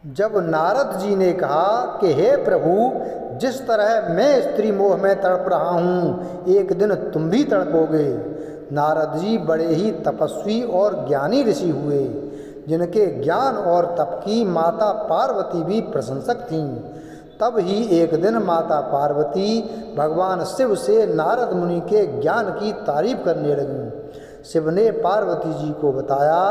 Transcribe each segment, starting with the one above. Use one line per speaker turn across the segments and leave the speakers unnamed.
जब नारद जी ने कहा कि हे प्रभु, जिस तरह मैं स्त्री मोह में तड़प रहा हूँ, एक दिन तुम भी तड़पोगे। नारद जी बड़े ही तपस्वी और ज्ञानी ऋषि हुए, जिनके ज्ञान और तप की माता पार्वती भी प्रशंसक थीं। तब ही एक दिन माता पार्वती भगवान शिव से नारद मुनि के ज्ञान की तारीफ करने लगीं। शिव ने पार्वती जी को बताया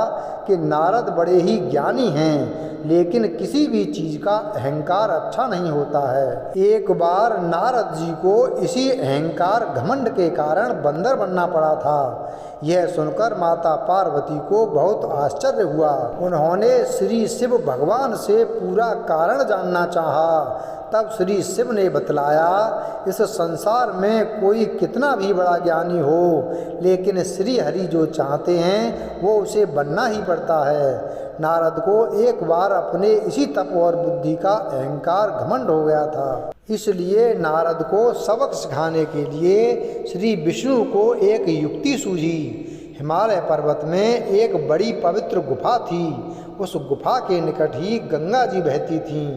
कि नारद बड़े ही ज्ञानी हैं, लेकिन किसी भी चीज़ का अहंकार अच्छा नहीं होता है। एक बार नारद जी को इसी अहंकार घमंड के कारण बंदर बनना पड़ा था। यह सुनकर माता पार्वती को बहुत आश्चर्य हुआ। उन्होंने श्री शिव भगवान से पूरा कारण जानना चाहा। तब श्री शिव ने बतलाया, इस संसार में कोई कितना भी बड़ा ज्ञानी हो, लेकिन श्री हरि जो चाहते हैं वो उसे बनना ही पड़ता है। नारद को एक बार अपने इसी तप और बुद्धि का अहंकार घमंड हो गया था। इसलिए नारद को सबक सिखाने के लिए श्री विष्णु को एक युक्ति सूझी। हिमालय पर्वत में एक बड़ी पवित्र गुफा थी। उस गुफा के निकट ही गंगा जी बहती थीं।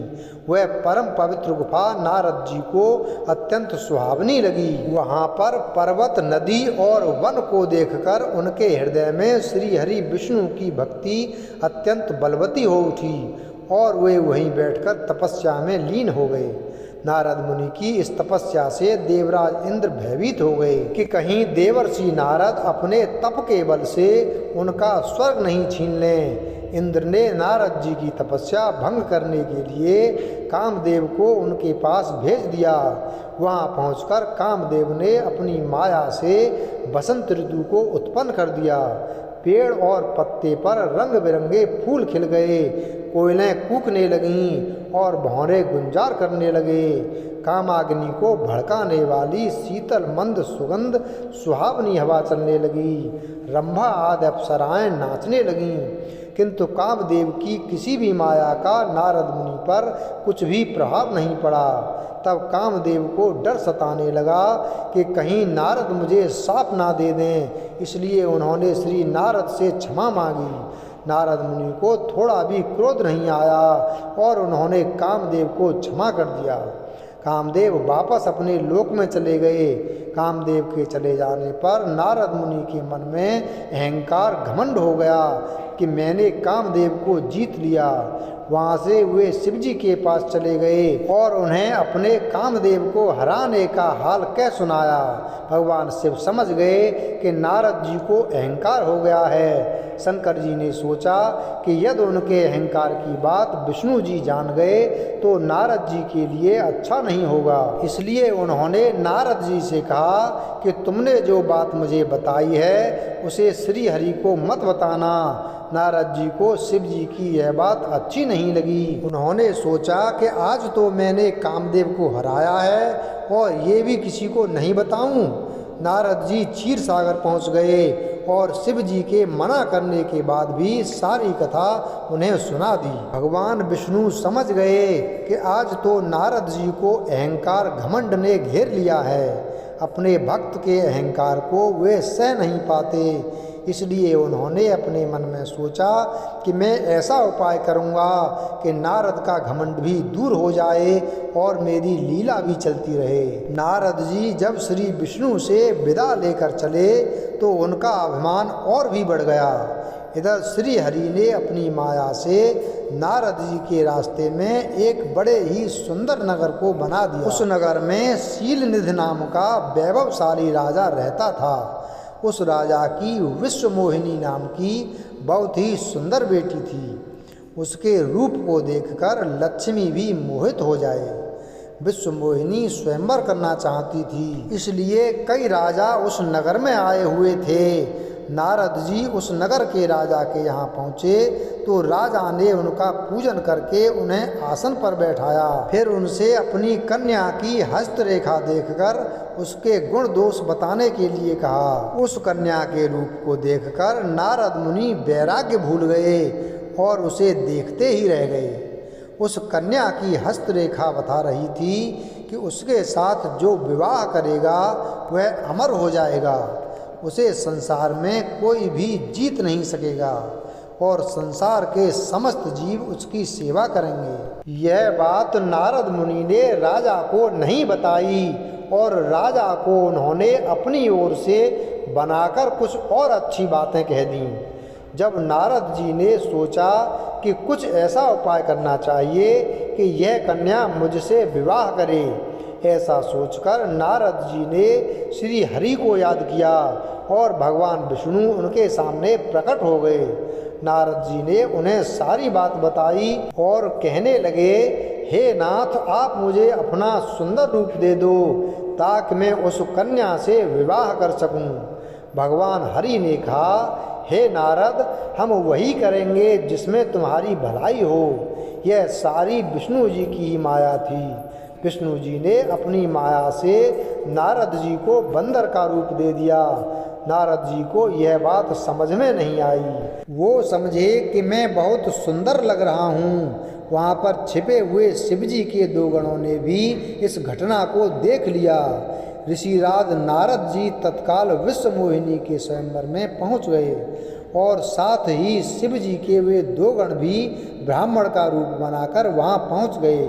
वह परम पवित्र गुफा नारद जी को अत्यंत सुहावनी लगी। वहाँ पर पर्वत, नदी और वन को देखकर उनके हृदय में श्री हरि विष्णु की भक्ति अत्यंत बलवती हो उठी और वे वहीं बैठकर तपस्या में लीन हो गए। नारद मुनि की इस तपस्या से देवराज इंद्र भयभीत हो गए कि कहीं देवर्षि नारद अपने तप के बल से उनका स्वर्ग नहीं छीन लें। इंद्र ने नारद जी की तपस्या भंग करने के लिए कामदेव को उनके पास भेज दिया। वहाँ पहुंचकर कामदेव ने अपनी माया से बसंत ऋतु को उत्पन्न कर दिया। पेड़ और पत्ते पर रंग बिरंगे फूल खिल गए, कोयलें कूकने लगीं और भौरे गुंजार करने लगे। कामाग्नि को भड़काने वाली शीतल मंद सुगंध सुहावनी हवा चलने लगी। रंभा आदि अप्सराएं नाचने लगीं, किंतु कामदेव की किसी भी माया का नारद मुनि पर कुछ भी प्रभाव नहीं पड़ा। तब कामदेव को डर सताने लगा कि कहीं नारद मुझे शाप ना दे दें, इसलिए उन्होंने श्री नारद से क्षमा मांगी। नारद मुनि को थोड़ा भी क्रोध नहीं आया और उन्होंने कामदेव को क्षमा कर दिया। कामदेव वापस अपने लोक में चले गए। कामदेव के चले जाने पर नारद मुनि के मन में अहंकार घमंड हो गया कि मैंने कामदेव को जीत लिया। वहाँ से वे शिव जी के पास चले गए और उन्हें अपने कामदेव को हराने का हाल कह सुनाया। भगवान शिव समझ गए कि नारद जी को अहंकार हो गया है। शंकर जी ने सोचा कि यदि उनके अहंकार की बात विष्णु जी जान गए तो नारद जी के लिए अच्छा नहीं होगा। इसलिए उन्होंने नारद जी से कहा कि तुमने जो बात मुझे बताई है उसे श्री हरि को मत बताना। नारद जी को शिव जी की यह बात अच्छी नहीं लगी। उन्होंने सोचा कि आज तो मैंने कामदेव को हराया है और ये भी किसी को नहीं बताऊं। नारद जी क्षीर सागर पहुँच गए और शिव जी के मना करने के बाद भी सारी कथा उन्हें सुना दी। भगवान विष्णु समझ गए कि आज तो नारद जी को अहंकार घमंड ने घेर लिया है। अपने भक्त के अहंकार को वे सह नहीं पाते। इसलिए उन्होंने अपने मन में सोचा कि मैं ऐसा उपाय करूंगा कि नारद का घमंड भी दूर हो जाए और मेरी लीला भी चलती रहे। नारद जी जब श्री विष्णु से विदा लेकर चले तो उनका अभिमान और भी बढ़ गया। इधर श्री हरि ने अपनी माया से नारद जी के रास्ते में एक बड़े ही सुंदर नगर को बना दिया। उस नगर में शीलनिधि नाम का वैभवशाली राजा रहता था। उस राजा की विश्वमोहिनी नाम की बहुत ही सुंदर बेटी थी। उसके रूप को देखकर लक्ष्मी भी मोहित हो जाए। विश्वमोहिनी स्वयंवर करना चाहती थी, इसलिए कई राजा उस नगर में आए हुए थे। नारद जी उस नगर के राजा के यहाँ पहुँचे तो राजा ने उनका पूजन करके उन्हें आसन पर बैठाया। फिर उनसे अपनी कन्या की हस्तरेखा देखकर उसके गुण दोष बताने के लिए कहा। उस कन्या के रूप को देखकर नारद मुनि वैराग्य भूल गए और उसे देखते ही रह गए। उस कन्या की हस्तरेखा बता रही थी कि उसके साथ जो विवाह करेगा वह अमर हो जाएगा, उसे संसार में कोई भी जीत नहीं सकेगा और संसार के समस्त जीव उसकी सेवा करेंगे। यह बात नारद मुनि ने राजा को नहीं बताई और राजा को उन्होंने अपनी ओर से बनाकर कुछ और अच्छी बातें कह दी। जब नारद जी ने सोचा कि कुछ ऐसा उपाय करना चाहिए कि यह कन्या मुझसे विवाह करे, ऐसा सोचकर नारद जी ने श्री हरि को याद किया और भगवान विष्णु उनके सामने प्रकट हो गए। नारद जी ने उन्हें सारी बात बताई और कहने लगे, हे नाथ, आप मुझे अपना सुंदर रूप दे दो ताकि मैं उस कन्या से विवाह कर सकूं। भगवान हरि ने कहा, हे नारद, हम वही करेंगे जिसमें तुम्हारी भलाई हो। यह सारी विष्णु जी की ही माया थी। विष्णु जी ने अपनी माया से नारद जी को बंदर का रूप दे दिया। नारद जी को यह बात समझ में नहीं आई। वो समझे कि मैं बहुत सुंदर लग रहा हूँ। वहाँ पर छिपे हुए शिव जी के दो गणों ने भी इस घटना को देख लिया। ऋषिराज नारद जी तत्काल विश्व मोहिनी के स्वयंवर में पहुँच गए और साथ ही शिव जी के वे दो गण भी ब्राह्मण का रूप बनाकर वहाँ पहुँच गए।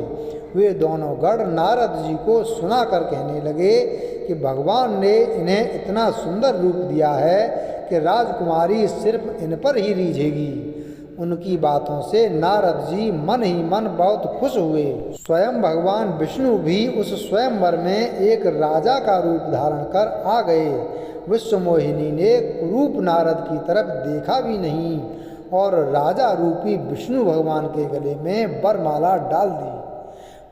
वे दोनों गण नारद जी को सुनाकर कहने लगे कि भगवान ने इन्हें इतना सुंदर रूप दिया है कि राजकुमारी सिर्फ इन पर ही रीझेगी। उनकी बातों से नारद जी मन ही मन बहुत खुश हुए। स्वयं भगवान विष्णु भी उस स्वयंवर में एक राजा का रूप धारण कर आ गए। विश्व मोहिनी ने कुरूप नारद की तरफ देखा भी नहीं और राजा रूपी विष्णु भगवान के गले में वरमाला डाल दी।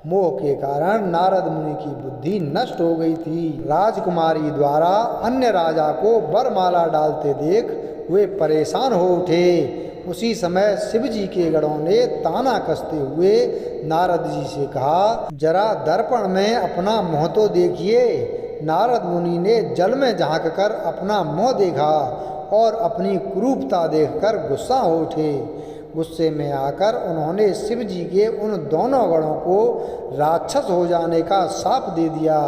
मोह के कारण नारद मुनि की बुद्धि नष्ट हो गई थी। राजकुमारी द्वारा अन्य राजा को वरमाला डालते देख वे परेशान हो उठे। उसी समय शिव जी के गणों ने ताना कसते हुए नारद जी से कहा, जरा दर्पण में अपना मुँह तो देखिए। नारद मुनि ने जल में झांक कर अपना मुँह देखा और अपनी कुरूपता देखकर गुस्सा हो उठे। गुस्से में आकर उन्होंने शिव जी के उन दोनों गणों को राक्षस हो जाने का शाप दे दिया।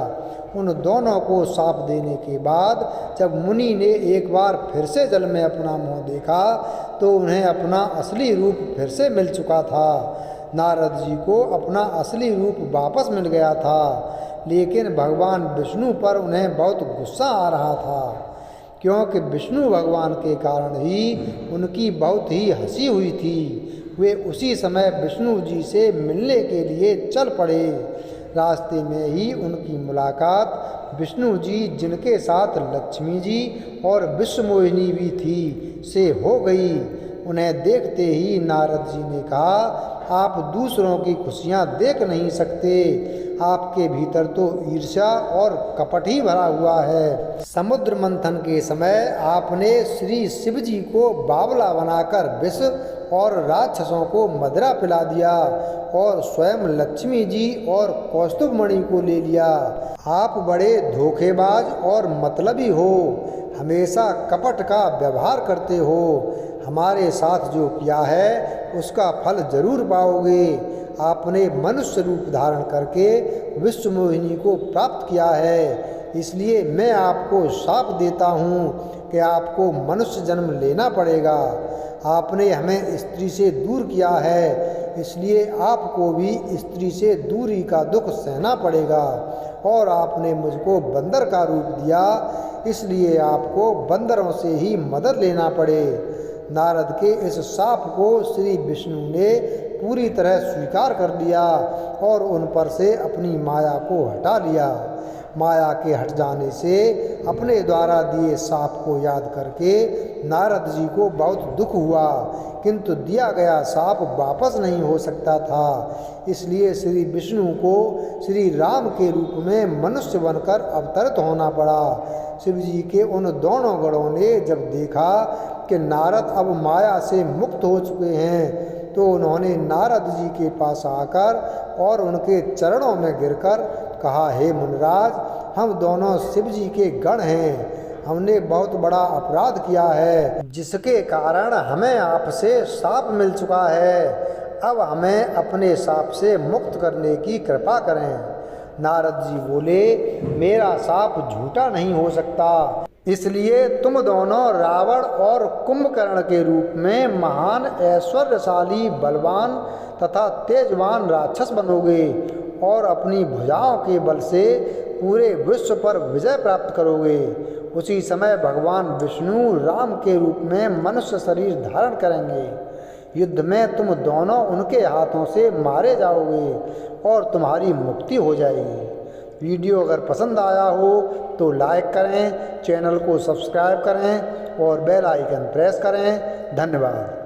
उन दोनों को शाप देने के बाद जब मुनि ने एक बार फिर से जल में अपना मुँह देखा तो उन्हें अपना असली रूप फिर से मिल चुका था। नारद जी को अपना असली रूप वापस मिल गया था, लेकिन भगवान विष्णु पर उन्हें बहुत गुस्सा आ रहा था, क्योंकि विष्णु भगवान के कारण ही उनकी बहुत ही हंसी हुई थी। वे उसी समय विष्णु जी से मिलने के लिए चल पड़े। रास्ते में ही उनकी मुलाकात विष्णु जी, जिनके साथ लक्ष्मी जी और विश्व मोहिनी भी थी, से हो गई। उन्हें देखते ही नारद जी ने कहा, आप दूसरों की खुशियाँ देख नहीं सकते, आपके भीतर तो ईर्ष्या और कपट ही भरा हुआ है। समुद्र मंथन के समय आपने श्री शिव जी को बावला बनाकर विष और राक्षसों को मदिरा पिला दिया और स्वयं लक्ष्मी जी और कौस्तुभ मणि को ले लिया। आप बड़े धोखेबाज और मतलबी हो, हमेशा कपट का व्यवहार करते हो। हमारे साथ जो किया है उसका फल जरूर पाओगे। आपने मनुष्य रूप धारण करके विश्व मोहिनी को प्राप्त किया है, इसलिए मैं आपको शाप देता हूँ कि आपको मनुष्य जन्म लेना पड़ेगा। आपने हमें स्त्री से दूर किया है, इसलिए आपको भी स्त्री से दूरी का दुख सहना पड़ेगा। और आपने मुझको बंदर का रूप दिया, इसलिए आपको बंदरों से ही मदद लेना पड़े। नारद के इस शाप को श्री विष्णु ने पूरी तरह स्वीकार कर लिया और उन पर से अपनी माया को हटा लिया। माया के हट जाने से अपने द्वारा दिए शाप को याद करके नारद जी को बहुत दुख हुआ, किंतु दिया गया शाप वापस नहीं हो सकता था। इसलिए श्री विष्णु को श्री राम के रूप में मनुष्य बनकर अवतरित होना पड़ा। शिव जी के उन दोनों गणों ने जब देखा कि नारद अब माया से मुक्त हो चुके हैं तो उन्होंने नारद जी के पास आकर और उनके चरणों में गिरकर कहा, हे मुनिराज, हम दोनों शिव जी के गण हैं। हमने बहुत बड़ा अपराध किया है, जिसके कारण हमें आपसे शाप मिल चुका है। अब हमें अपने शाप से मुक्त करने की कृपा करें। नारद जी बोले, मेरा शाप झूठा नहीं हो सकता, इसलिए तुम दोनों रावण और कुंभकर्ण के रूप में महान ऐश्वर्यशाली बलवान तथा तेजवान राक्षस बनोगे और अपनी भुजाओं के बल से पूरे विश्व पर विजय प्राप्त करोगे। उसी समय भगवान विष्णु राम के रूप में मनुष्य शरीर धारण करेंगे। युद्ध में तुम दोनों उनके हाथों से मारे जाओगे और तुम्हारी मुक्ति हो जाएगी। वीडियो अगर पसंद आया हो तो लाइक करें, चैनल को सब्सक्राइब करें और बेल आइकन प्रेस करें। धन्यवाद।